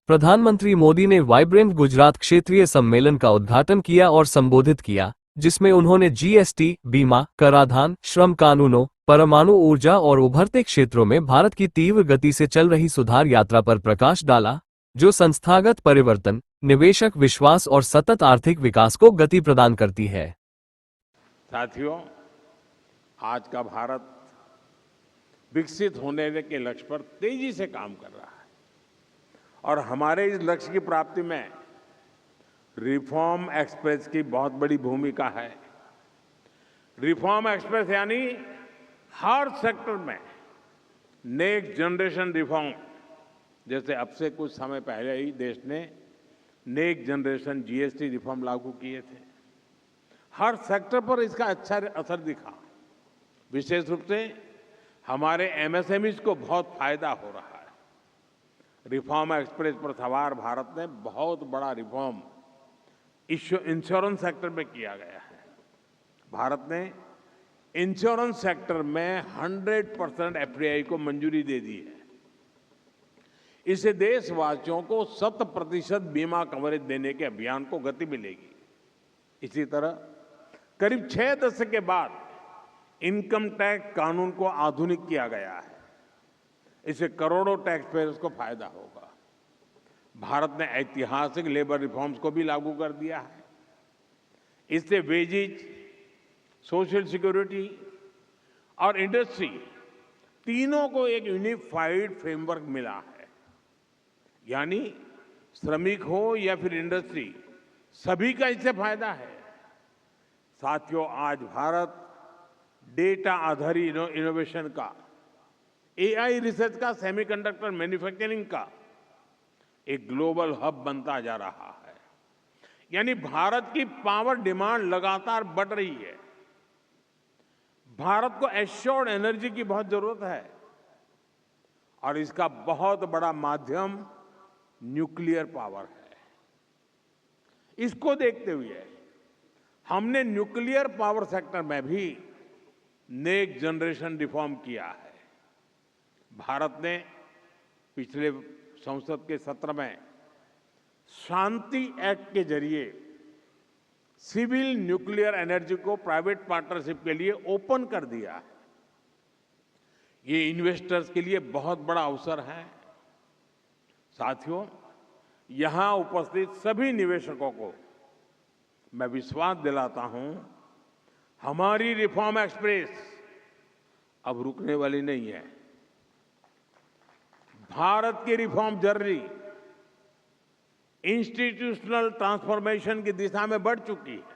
प्रधानमंत्री मोदी ने वाइब्रेंट गुजरात क्षेत्रीय सम्मेलन का उद्घाटन किया और संबोधित किया, जिसमें उन्होंने जीएसटी, बीमा, कराधान, श्रम कानूनों, परमाणु ऊर्जा और उभरते क्षेत्रों में भारत की तीव्र गति से चल रही सुधार यात्रा पर प्रकाश डाला, जो संस्थागत परिवर्तन, निवेशक विश्वास और सतत आर्थिक विकास को गति प्रदान करती है। साथियों, आज का भारत विकसित होने के लक्ष्य पर तेजी से काम कर रहा है और हमारे इस लक्ष्य की प्राप्ति में रिफॉर्म एक्सप्रेस की बहुत बड़ी भूमिका है। रिफॉर्म एक्सप्रेस यानी हर सेक्टर में नेक्स्ट जनरेशन रिफॉर्म, जैसे अब से कुछ समय पहले ही देश ने नेक्स्ट जनरेशन जीएसटी रिफॉर्म लागू किए थे। हर सेक्टर पर इसका अच्छा असर दिखा। विशेष रूप से हमारे एमएसएमईज को बहुत फायदा हो रहा है। रिफॉर्म एक्सप्रेस पर सवार भारत ने बहुत बड़ा रिफॉर्म इंश्योरेंस सेक्टर में किया गया है। भारत ने इंश्योरेंस सेक्टर में 100% एफडीआई को मंजूरी दे दी है। इससे देशवासियों को 100% बीमा कवरेज देने के अभियान को गति मिलेगी। इसी तरह करीब 6 दशक के बाद इनकम टैक्स कानून को आधुनिक किया गया है। इससे करोड़ों टैक्स पेयर्स को फायदा होगा। भारत ने ऐतिहासिक लेबर रिफॉर्म्स को भी लागू कर दिया है। इससे वेजेज, सोशल सिक्योरिटी और इंडस्ट्री तीनों को एक यूनिफाइड फ्रेमवर्क मिला है। यानी श्रमिक हो या फिर इंडस्ट्री, सभी का इससे फायदा है। साथियों, आज भारत डेटा आधारित इनोवेशन का, एआई रिसर्च का, सेमीकंडक्टर मैन्युफैक्चरिंग का एक ग्लोबल हब बनता जा रहा है। यानी भारत की पावर डिमांड लगातार बढ़ रही है। भारत को एश्योर्ड एनर्जी की बहुत जरूरत है और इसका बहुत बड़ा माध्यम न्यूक्लियर पावर है। इसको देखते हुए हमने न्यूक्लियर पावर सेक्टर में भी नेक्स्ट जनरेशन रिफॉर्म किया है। भारत ने पिछले संसद के सत्र में शांति एक्ट के जरिए सिविल न्यूक्लियर एनर्जी को प्राइवेट पार्टनरशिप के लिए ओपन कर दिया है। ये इन्वेस्टर्स के लिए बहुत बड़ा अवसर है। साथियों, यहां उपस्थित सभी निवेशकों को मैं विश्वास दिलाता हूं, हमारी रिफॉर्म एक्सप्रेस अब रुकने वाली नहीं है। भारत की रिफॉर्म जर्नी इंस्टीट्यूशनल ट्रांसफॉर्मेशन की दिशा में बढ़ चुकी है।